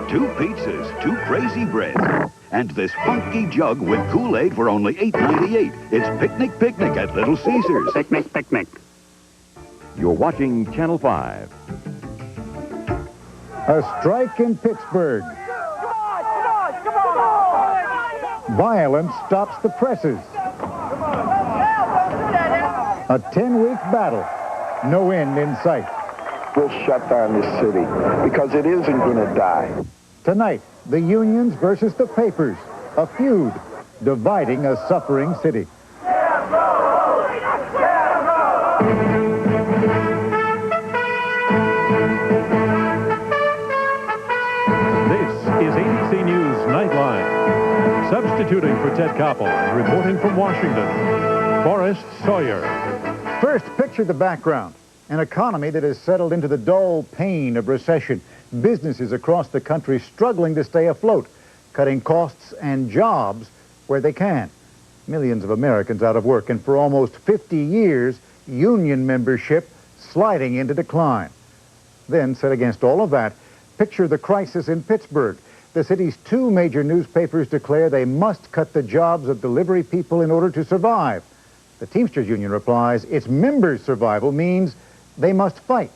2 pizzas, 2 crazy breads, and this funky jug with Kool-Aid for only $8.98. It's Picnic at Little Caesars. Picnic. You're watching Channel 5. A strike in Pittsburgh. Come on! Violence stops the presses. A 10-week battle. No end in sight. We'll shut down this city because it isn't going to die. Tonight, the unions versus the papers. A feud dividing a suffering city. This is ABC News Nightline. Substituting for Ted Koppel and reporting from Washington, Forrest Sawyer. First, picture the background. An economy that has settled into the dull pain of recession. Businesses across the country struggling to stay afloat, cutting costs and jobs where they can. Millions of Americans out of work, and for almost 50 years, union membership sliding into decline. Then, set against all of that, picture the crisis in Pittsburgh. The city's 2 major newspapers declare they must cut the jobs of delivery people in order to survive. The Teamsters Union replies its members' survival means they must fight.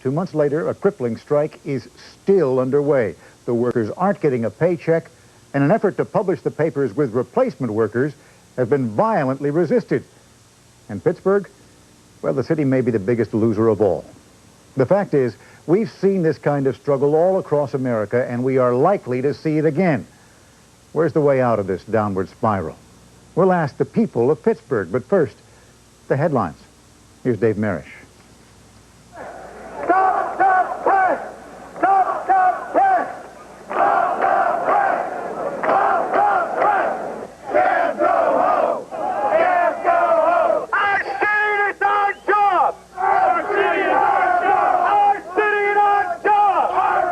2 months later, a crippling strike is still underway. The workers aren't getting a paycheck, and an effort to publish the papers with replacement workers has been violently resisted. And Pittsburgh, well, the city may be the biggest loser of all. The fact is, we've seen this kind of struggle all across America, and we are likely to see it again. Where's the way out of this downward spiral? We'll ask the people of Pittsburgh, but first, the headlines. Here's Dave Marash.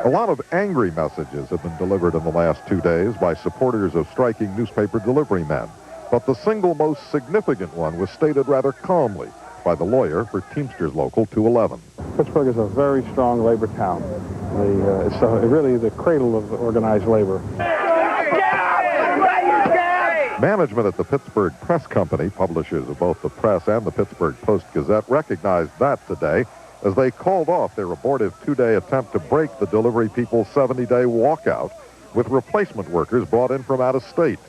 A lot of angry messages have been delivered in the last 2 days by supporters of striking newspaper delivery men. But the single most significant one was stated rather calmly by the lawyer for Teamsters Local 211. Pittsburgh is a very strong labor town. It's really the cradle of organized labor. Management at the Pittsburgh Press Company, publishers of both the Press and the Pittsburgh Post-Gazette, recognized that today as they called off their abortive 2-day attempt to break the delivery people's 70-day walkout with replacement workers brought in from out of state.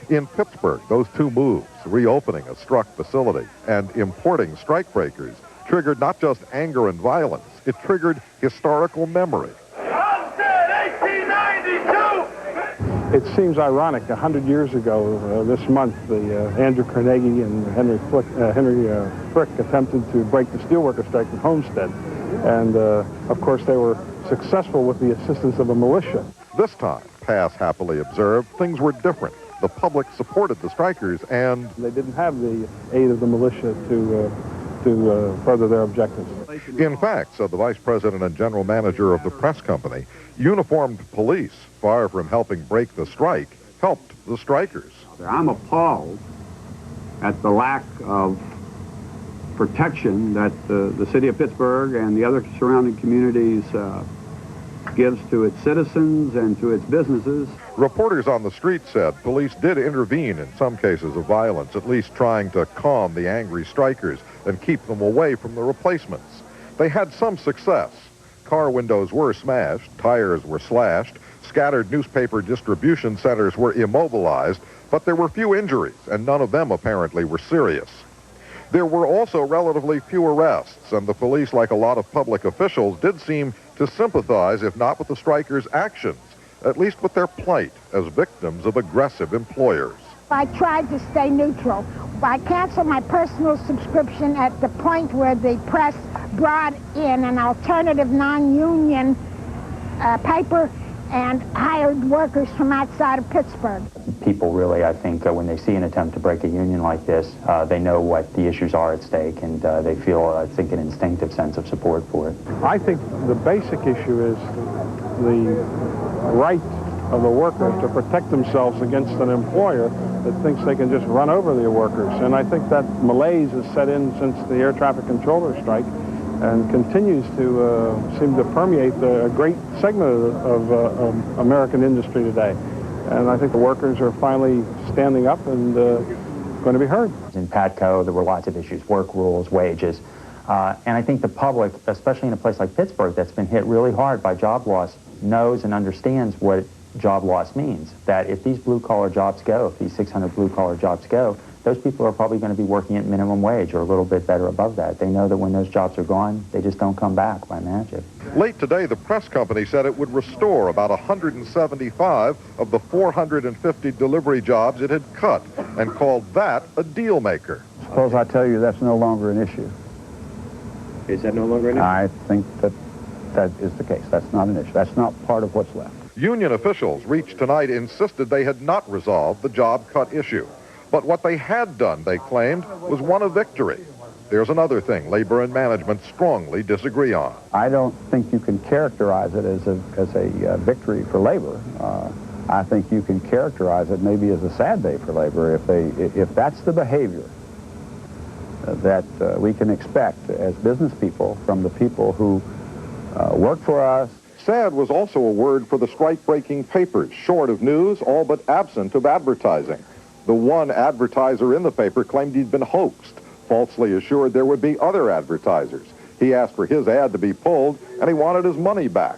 In Pittsburgh, those 2 moves, reopening a struck facility and importing strikebreakers, triggered not just anger and violence, it triggered historical memory. It seems ironic, 100 years ago this month, Andrew Carnegie and Henry Frick attempted to break the steelworker strike in Homestead. And, of course, they were successful with the assistance of a militia. This time, Pass happily observed, things were different. The public supported the strikers, and they didn't have the aid of the militia to further their objectives. In fact, said the vice president and general manager of the press company, uniformed police, far from helping break the strike, helped the strikers. I'm appalled at the lack of protection that the city of Pittsburgh and the other surrounding communities gives to its citizens and to its businesses. Reporters on the street said police did intervene in some cases of violence, at least trying to calm the angry strikers and keep them away from the replacements. They had some success. Car windows were smashed, tires were slashed, scattered newspaper distribution centers were immobilized, but there were few injuries, and none of them apparently were serious. There were also relatively few arrests, and the police, like a lot of public officials, did seem to sympathize, if not with the strikers' actions, at least with their plight as victims of aggressive employers. I tried to stay neutral. I canceled my personal subscription at the point where the press brought in an alternative non-union paper and hired workers from outside of Pittsburgh. People really, I think, when they see an attempt to break a union like this, they know what the issues are at stake, and they feel, I think, an instinctive sense of support for it. I think the basic issue is the right of the workers to protect themselves against an employer that thinks they can just run over the workers. And I think that malaise has set in since the air traffic controller strike, and continues to seem to permeate a great segment of American industry today. And I think the workers are finally standing up and going to be heard. In Patco, there were lots of issues, work rules, wages. And I think the public, especially in a place like Pittsburgh that's been hit really hard by job loss, knows and understands what job loss means. That if these blue-collar jobs go, if these 600 blue-collar jobs go, those people are probably going to be working at minimum wage or a little bit better above that. They know that when those jobs are gone, they just don't come back by magic. Late today, the press company said it would restore about 175 of the 450 delivery jobs it had cut and called that a deal maker. Suppose I tell you that's no longer an issue. Is that no longer an issue? I think that is the case. That's not an issue. That's not part of what's left. Union officials reached tonight insisted they had not resolved the job cut issue. But what they had done, they claimed, was won a victory. There's another thing labor and management strongly disagree on. I don't think you can characterize it as a victory for labor. I think you can characterize it maybe as a sad day for labor if that's the behavior that we can expect as business people from the people who work for us. Sad was also a word for the strike-breaking papers, short of news, all but absent of advertising. The one advertiser in the paper claimed he'd been hoaxed, falsely assured there would be other advertisers. He asked for his ad to be pulled, and he wanted his money back.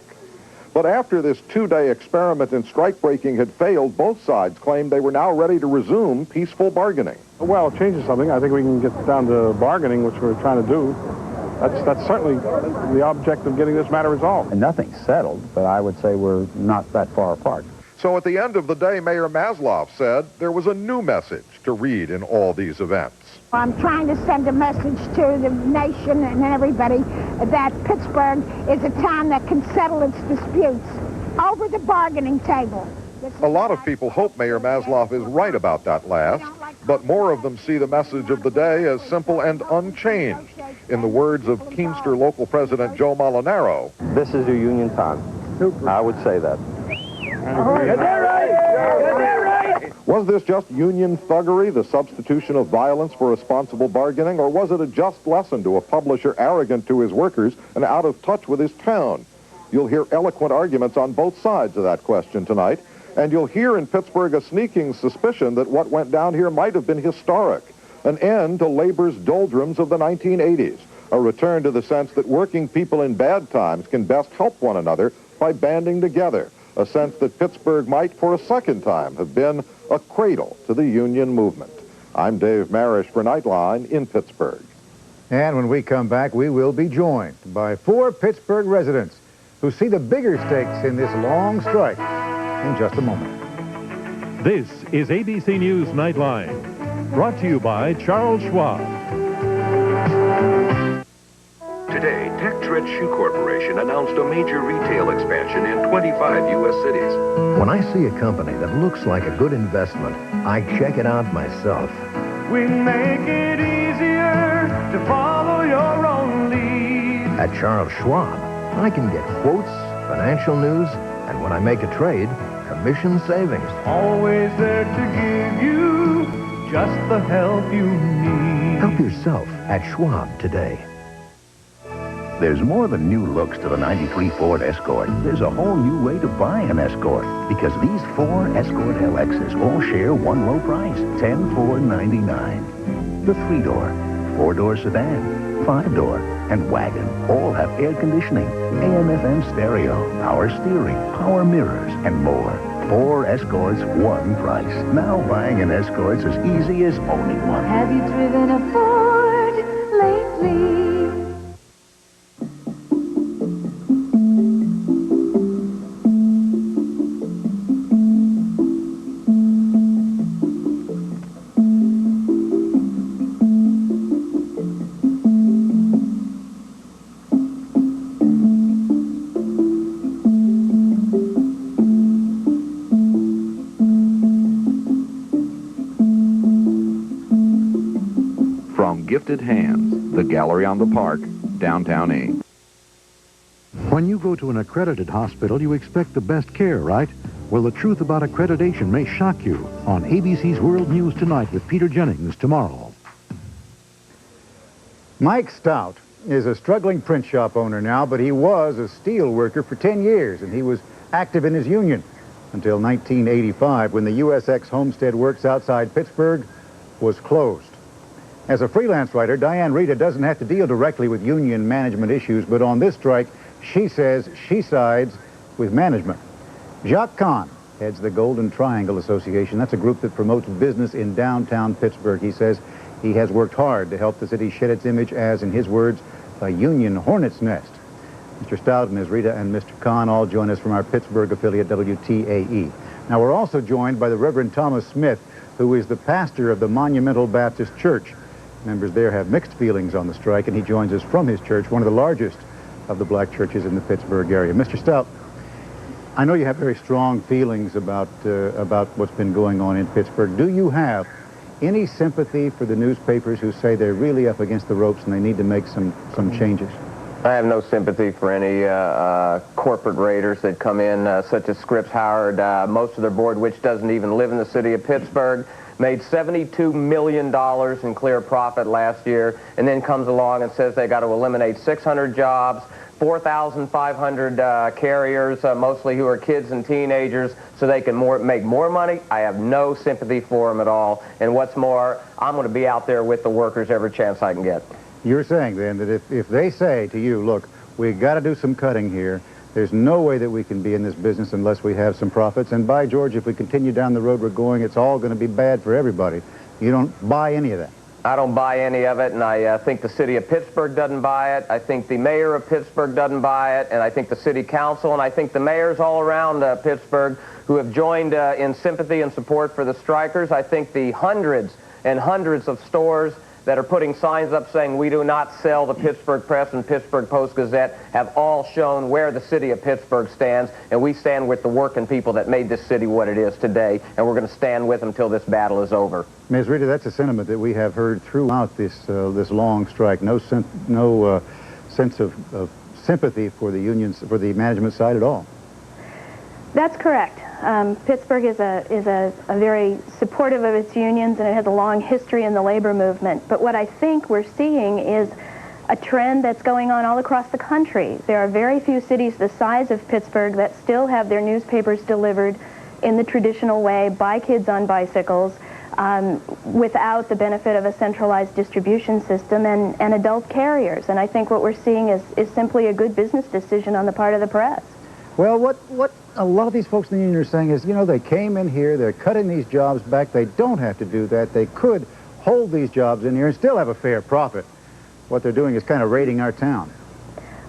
But after this two-day experiment in strike-breaking had failed, both sides claimed they were now ready to resume peaceful bargaining. Well, it changes something. I think we can get down to bargaining, which we're trying to do. That's certainly the object of getting this matter resolved. And nothing's settled, but I would say we're not that far apart. So at the end of the day, Mayor Masloff said there was a new message to read in all these events. I'm trying to send a message to the nation and everybody that Pittsburgh is a town that can settle its disputes over the bargaining table. A lot of people hope Mayor Masloff is right about that last, but more of them see the message of the day as simple and unchanged. In the words of Teamster Local President Joe Molinero, this is your union time. I would say that. Was this just union thuggery, the substitution of violence for responsible bargaining, or was it a just lesson to a publisher arrogant to his workers and out of touch with his town? You'll hear eloquent arguments on both sides of that question tonight, and you'll hear in Pittsburgh a sneaking suspicion that what went down here might have been historic, an end to labor's doldrums of the 1980s, a return to the sense that working people in bad times can best help one another by banding together, a sense that Pittsburgh might, for a second time, have been a cradle to the union movement. I'm Dave Marash for Nightline in Pittsburgh. And when we come back, we will be joined by 4 Pittsburgh residents who see the bigger stakes in this long strike in just a moment. This is ABC News Nightline, brought to you by Charles Schwab. Today, Tech-Tread Shoe Corporation announced a major retail expansion in 25 U.S. cities. When I see a company that looks like a good investment, I check it out myself. We make it easier to follow your own lead. At Charles Schwab, I can get quotes, financial news, and when I make a trade, commission savings. Always there to give you just the help you need. Help yourself at Schwab today. There's more than new looks to the 93 Ford Escort. There's a whole new way to buy an Escort, because these 4 Escort LXs all share one low price, $10,499. The 3-door, 4-door sedan, 5-door, and wagon all have air conditioning, AM/FM stereo, power steering, power mirrors, and more. 4 Escorts, one price. Now buying an Escort's as easy as owning one. Have you driven a Ford lately? Gifted Hands, the gallery on the park, downtown A. When you go to an accredited hospital, you expect the best care, right? Well, the truth about accreditation may shock you on ABC's World News Tonight with Peter Jennings tomorrow. Mike Stout, is a struggling print shop owner now, but he was a steel worker for 10 years, and he was active in his union until 1985, when the USX Homestead Works outside Pittsburgh was closed. As a freelance writer, Diane Reita doesn't have to deal directly with union management issues, but on this strike, she says she sides with management. Jacque Kahn heads the Golden Triangle Association. That's a group that promotes business in downtown Pittsburgh. He says he has worked hard to help the city shed its image as, in his words, a union hornet's nest. Mr. Stout and Ms. Reita and Mr. Kahn all join us from our Pittsburgh affiliate, WTAE. Now, we're also joined by the Reverend Thomas Smith, who is the pastor of the Monumental Baptist Church. Members there have mixed feelings on the strike, and he joins us from his church, one of the largest of the black churches in the Pittsburgh area. Mr. Stout, I know you have very strong feelings about what's been going on in Pittsburgh. Do you have any sympathy for the newspapers who say they're really up against the ropes and they need to make some changes? I have no sympathy for any corporate raiders that come in, such as Scripps Howard. Most of their board, which doesn't even live in the city of Pittsburgh, made $72 million in clear profit last year, and then comes along and says they got to eliminate 600 jobs, 4,500 carriers, mostly who are kids and teenagers, so they can make more money. I have no sympathy for them at all. And what's more, I'm going to be out there with the workers every chance I can get. You're saying, then, that if they say to you, look, we've got to do some cutting here, there's no way that we can be in this business unless we have some profits. And by George, if we continue down the road we're going, it's all going to be bad for everybody. You don't buy any of that. I don't buy any of it, and I think the city of Pittsburgh doesn't buy it. I think the mayor of Pittsburgh doesn't buy it, and I think the city council, and I think the mayors all around Pittsburgh who have joined in sympathy and support for the strikers. I think the hundreds and hundreds of stores that are putting signs up saying we do not sell the Pittsburgh Press and Pittsburgh Post-Gazette have all shown where the city of Pittsburgh stands, and we stand with the working people that made this city what it is today, and we're going to stand with them until this battle is over. Ms. Reita, that's a sentiment that we have heard throughout this long strike. No sense of sympathy for the unions, for the management side at all. That's correct. Pittsburgh is a very supportive of its unions, and it has a long history in the labor movement. But what I think we're seeing is a trend that's going on all across the country. There are very few cities the size of Pittsburgh that still have their newspapers delivered in the traditional way by kids on bicycles, without the benefit of a centralized distribution system and adult carriers. And I think what we're seeing is simply a good business decision on the part of the press. Well, what a lot of these folks in the union are saying is, you know, they came in here, they're cutting these jobs back, they don't have to do that, they could hold these jobs in here and still have a fair profit. What they're doing is kind of raiding our town.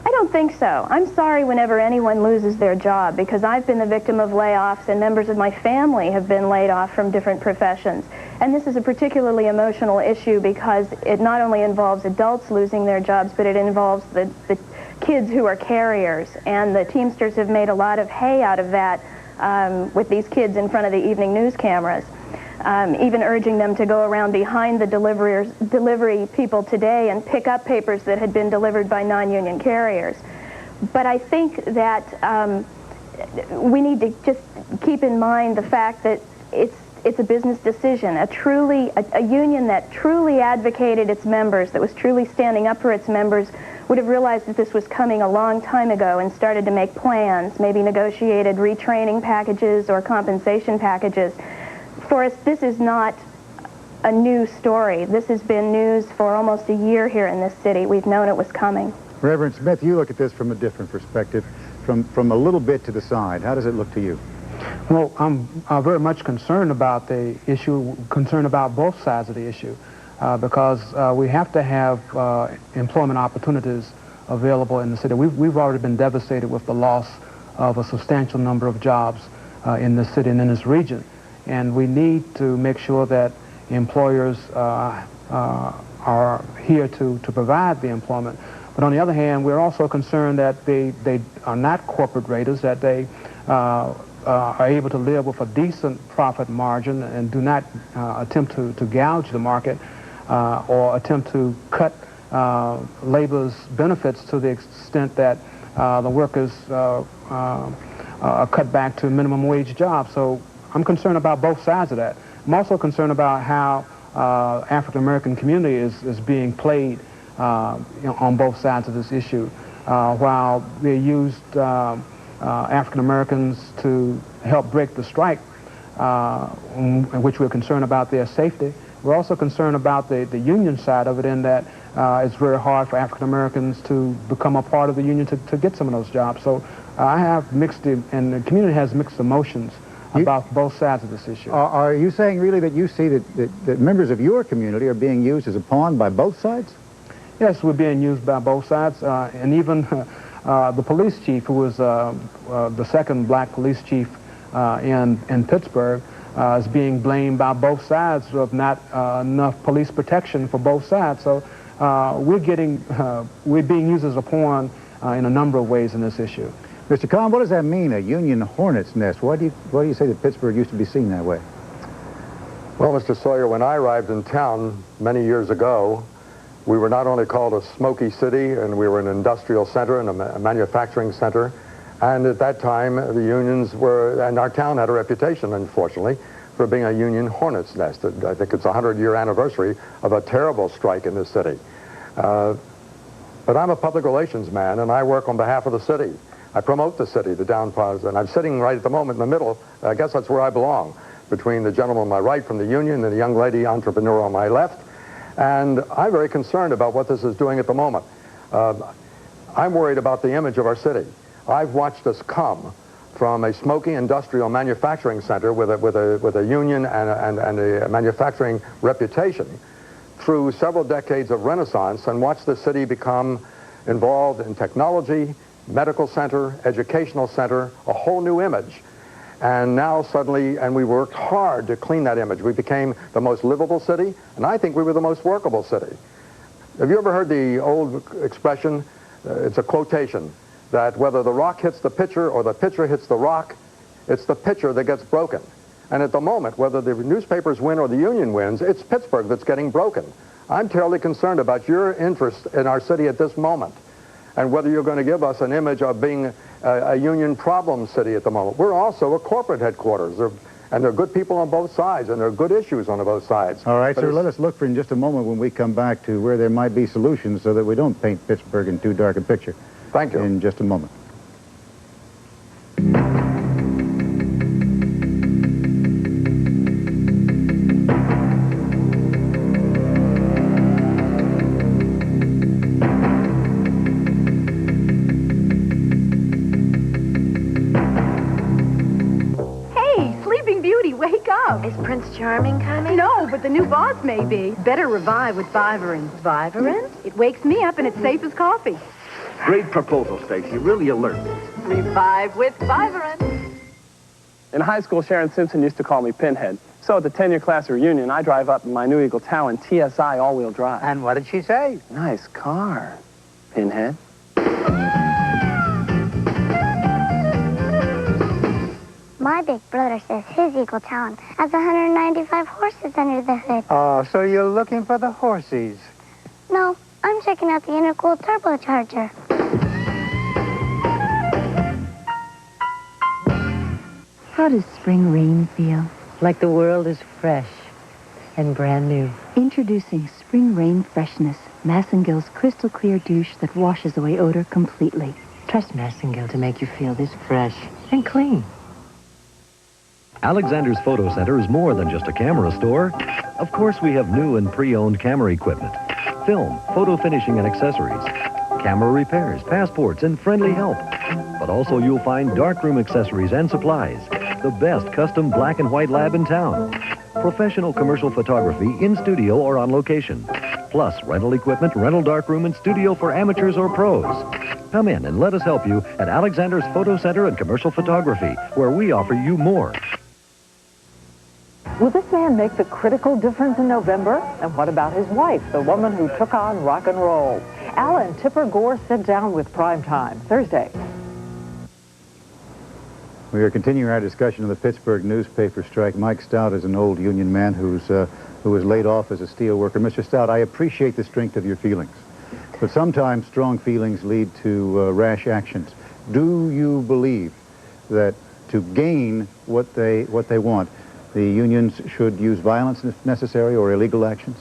I don't think so. I'm sorry whenever anyone loses their job, because I've been the victim of layoffs, and members of my family have been laid off from different professions. And this is a particularly emotional issue because it not only involves adults losing their jobs, but it involves the kids who are carriers. And the Teamsters have made a lot of hay out of that with these kids in front of the evening news cameras. Even urging them to go around behind the delivery people today and pick up papers that had been delivered by non-union carriers. But I think that we need to just keep in mind the fact that it's a business decision. A union that truly advocated its members, that was truly standing up for its members, would have realized that this was coming a long time ago and started to make plans, maybe negotiated retraining packages or compensation packages. Forrest, this is not a new story. This has been news for almost a year here in this city. We've known it was coming. Reverend Smith, you look at this from a different perspective, from a little bit to the side. How does it look to you? Well, I'm very much concerned about the issue, concerned about both sides of the issue, because we have to have employment opportunities available in the city. We've already been devastated with the loss of a substantial number of jobs in this city and in this region. And we need to make sure that employers are here to provide the employment. But on the other hand, we're also concerned that they are not corporate raiders, that they are able to live with a decent profit margin and do not attempt to gouge the market or attempt to cut labor's benefits to the extent that the workers are cut back to minimum wage jobs. So I'm concerned about both sides of that. I'm also concerned about how African-American community is being played on both sides of this issue. While they used African Americans to help break the strike, in which we're concerned about their safety, we're also concerned about the union side of it, in that it's very hard for African Americans to become a part of the union to get some of those jobs. So I have mixed, and the community has mixed emotions about both sides of this issue. Are you saying really that you see that members of your community are being used as a pawn by both sides? Yes, we're being used by both sides, and even the police chief, who was the second black police chief in Pittsburgh, is being blamed by both sides of not enough police protection for both sides. So we're being used as a pawn in a number of ways in this issue. Mr. Kahn, what does that mean, a union hornet's nest? Why do you say that Pittsburgh used to be seen that way? Well, Mr. Sawyer, when I arrived in town many years ago, we were not only called a smoky city, and we were an industrial center and a manufacturing center, and at that time the unions were, and our town had a reputation, unfortunately, for being a union hornet's nest. I think it's a 100-year anniversary of a terrible strike in this city. But I'm a public relations man, and I work on behalf of the city. I promote the city, the downtown, and I'm sitting right at the moment in the middle. I guess that's where I belong, between the gentleman on my right from the union and the young lady entrepreneur on my left. And I'm very concerned about what this is doing at the moment. I'm worried about the image of our city. I've watched us come from a smoky industrial manufacturing center with a union and a manufacturing reputation through several decades of renaissance, and watched the city become involved in technology, medical center, educational center, a whole new image. And now suddenly, and we worked hard to clean that image. We became the most livable city, and I think we were the most workable city. Have you ever heard the old expression, it's a quotation, that whether the rock hits the pitcher or the pitcher hits the rock, it's the pitcher that gets broken. And at the moment, whether the newspapers win or the union wins, it's Pittsburgh that's getting broken. I'm terribly concerned about your interest in our city at this moment, and whether you're going to give us an image of being a union problem city at the moment. We're also a corporate headquarters, and there are good people on both sides, and there are good issues on both sides. All right, sir, let us look for in just a moment when we come back to where there might be solutions so that we don't paint Pittsburgh in too dark a picture. Thank you. In just a moment. Is Prince Charming coming? No, but the new boss may be. Better revive with Vivarin. Vivarin? It wakes me up and it's safe as coffee. Great proposal, Stacy. Really alert. Revive with Vivarin. In high school, Sharon Simpson used to call me Pinhead. So at the 10-year class reunion, I drive up in my New Eagle Talon TSI all-wheel drive. And what did she say? Nice car, Pinhead. My big brother says his Eagle Talon has 195 horses under the hood. Oh, so you're looking for the horsies? No, I'm checking out the intercooled turbocharger. How does spring rain feel? Like the world is fresh and brand new. Introducing Spring Rain Freshness, Massengill's crystal clear douche that washes away odor completely. Trust Massengill to make you feel this fresh and clean. Alexander's Photo Center is more than just a camera store. Of course, we have new and pre-owned camera equipment, film, photo finishing and accessories, camera repairs, passports, and friendly help. But also you'll find darkroom accessories and supplies, the best custom black and white lab in town, professional commercial photography in studio or on location, plus rental equipment, rental darkroom, and studio for amateurs or pros. Come in and let us help you at Alexander's Photo Center and Commercial Photography, where we offer you more. Will this man make the critical difference in November? And what about his wife, the woman who took on rock and roll? Al and Tipper Gore sit down with Primetime, Thursday. We are continuing our discussion of the Pittsburgh newspaper strike. Mike Stout is an old union man who was laid off as a steel worker. Mr. Stout, I appreciate the strength of your feelings, but sometimes strong feelings lead to rash actions. Do you believe that to gain what they want, the unions should use violence if necessary or illegal actions?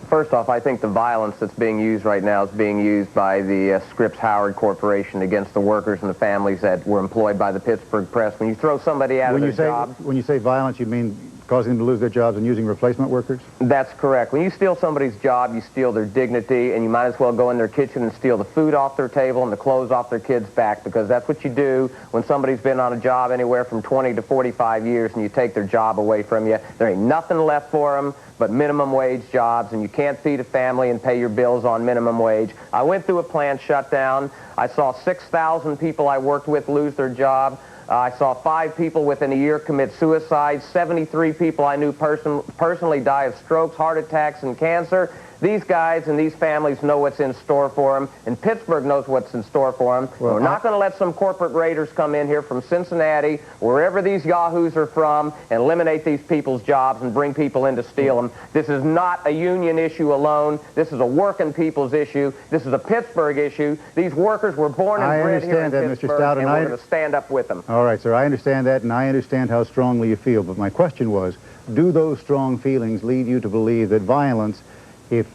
First off, I think the violence that's being used right now is being used by the Scripps Howard Corporation against the workers and the families that were employed by the Pittsburgh Press. When you throw somebody out of their job... When you say violence, you mean causing them to lose their jobs and using replacement workers? That's correct. When you steal somebody's job, you steal their dignity, and you might as well go in their kitchen and steal the food off their table and the clothes off their kids' back, because that's what you do when somebody's been on a job anywhere from 20 to 45 years and you take their job away from you. There ain't nothing left for them but minimum wage jobs, and you can't feed a family and pay your bills on minimum wage. I went through a plant shutdown. I saw 6,000 people I worked with lose their job. I saw 5 people within a year commit suicide. 73 people I knew personally die of strokes, heart attacks, and cancer. These guys and these families know what's in store for them, and Pittsburgh knows what's in store for them. Well, we're not going to let some corporate raiders come in here from Cincinnati, wherever these yahoos are from, and eliminate these people's jobs and bring people in to steal them. This is not a union issue alone. This is a working people's issue. This is a Pittsburgh issue. These workers were born and bred here in Pittsburgh, Mr. Stout, and we're going to stand up with them. All right, sir, I understand that, and I understand how strongly you feel, but my question was, do those strong feelings lead you to believe that violence, if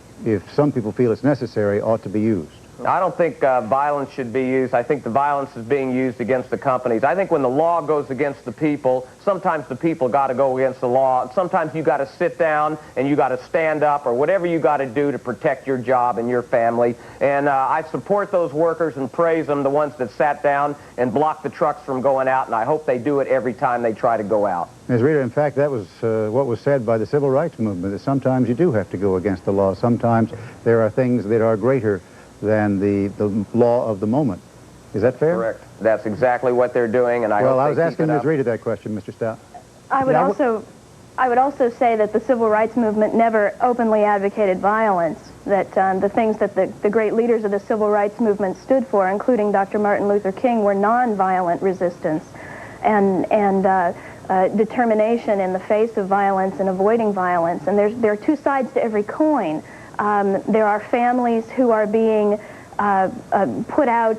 some people feel it's necessary, ought to be used? I don't think violence should be used. I think the violence is being used against the companies. I think when the law goes against the people, sometimes the people got to go against the law. Sometimes you got to sit down and you got to stand up, or whatever you got to do to protect your job and your family. And I support those workers and praise them, the ones that sat down and blocked the trucks from going out, and I hope they do it every time they try to go out. Ms. Reita, in fact, that was what was said by the civil rights movement, that sometimes you do have to go against the law. Sometimes there are things that are greater than the law of the moment. Is that fair? Correct. That's exactly what they're doing, and I Well, I was asking Ms. Reita that question, Mr. Stout. I would also say that the civil rights movement never openly advocated violence, that the things that the great leaders of the civil rights movement stood for, including Dr. Martin Luther King, were nonviolent resistance and determination in the face of violence and avoiding violence. And there are two sides to every coin. There are families who are being put out,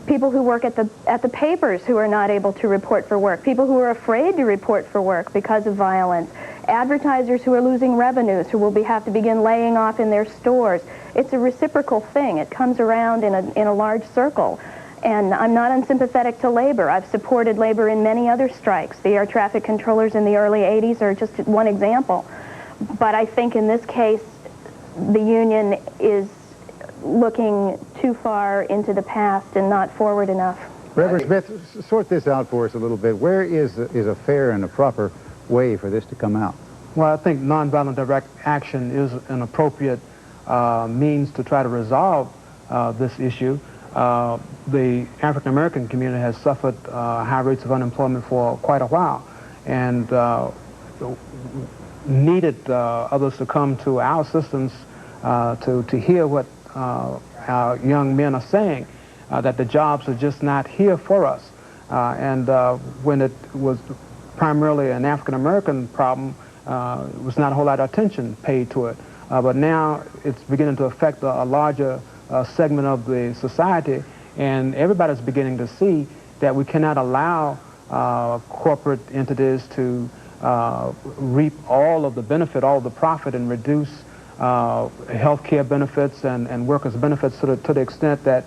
people who work at the papers who are not able to report for work, people who are afraid to report for work because of violence, advertisers who are losing revenues, who will have to begin laying off in their stores. It's a reciprocal thing. It comes around in a large circle. And I'm not unsympathetic to labor. I've supported labor in many other strikes. The air traffic controllers in the early 80s are just one example. But I think in this case, the union is looking too far into the past and not forward enough. Reverend Smith, sort this out for us a little bit. Where is a fair and a proper way for this to come out? Well, I think nonviolent direct action is an appropriate means to try to resolve this issue. The African American community has suffered high rates of unemployment for quite a while, and needed others to come to our assistance to hear what our young men are saying, that the jobs are just not here for us. And when it was primarily an African American problem, was not a whole lot of attention paid to it. But now it's beginning to affect a larger segment of the society, and everybody's beginning to see that we cannot allow corporate entities to reap all of the benefit, all of the profit, and reduce health care benefits and workers' benefits to the extent that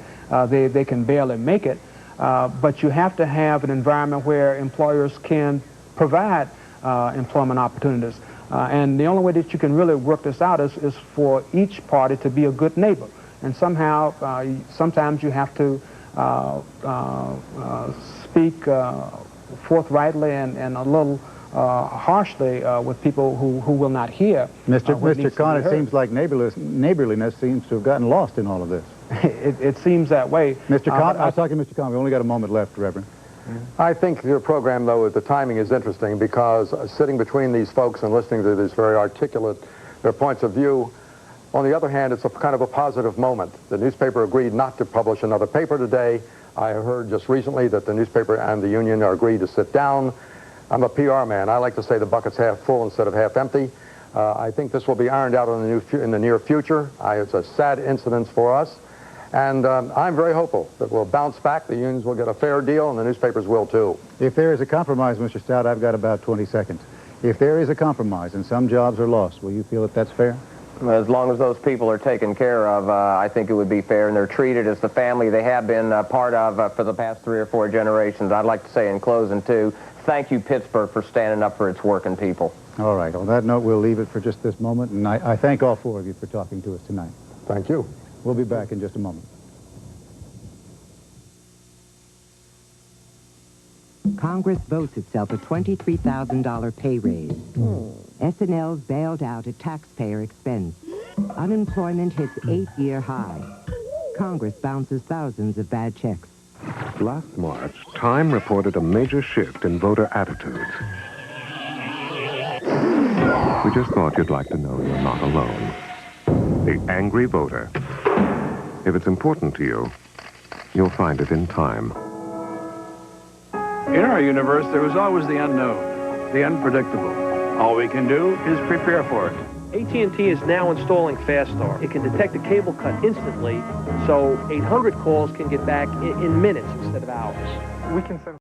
they can barely make it. But you have to have an environment where employers can provide employment opportunities. And the only way that you can really work this out is for each party to be a good neighbor. And somehow, sometimes you have to speak forthrightly and a little harshly with people who will not hear. Mr. Kahn, it seems like neighborliness seems to have gotten lost in all of this. It seems that way. Mr. Kahn, I was talking to Mr. Kahn. We only got a moment left, Reverend. I think your program, though, the timing is interesting, because sitting between these folks and listening to this very articulate, their points of view, on the other hand, it's a kind of a positive moment. The newspaper agreed not to publish another paper today. I heard just recently that the newspaper and the union are agreed to sit down. I'm a PR man. I like to say the bucket's half full instead of half empty. I think this will be ironed out in the near future. It's a sad incident for us. And I'm very hopeful that we'll bounce back, the unions will get a fair deal, and the newspapers will too. If there is a compromise, Mr. Stout, I've got about 20 seconds. If there is a compromise and some jobs are lost, will you feel that that's fair? As long as those people are taken care of, I think it would be fair, and they're treated as the family they have been part of for the past 3 or 4 generations. I'd like to say in closing, too, thank you, Pittsburgh, for standing up for its working people. All right. On that note, we'll leave it for just this moment, and I thank all 4 of you for talking to us tonight. Thank you. We'll be back in just a moment. Congress votes itself a $23,000 pay raise. SNL's bailed out at taxpayer expense. Unemployment hits 8-year high. Congress bounces thousands of bad checks. Last March, Time reported a major shift in voter attitudes. We just thought you'd like to know you're not alone. The angry voter. If it's important to you, you'll find it in Time. In our universe, there is always the unknown, the unpredictable. All we can do is prepare for it. AT&T is now installing Fast Start. It can detect a cable cut instantly, so 800 calls can get back in minutes instead of hours. We can send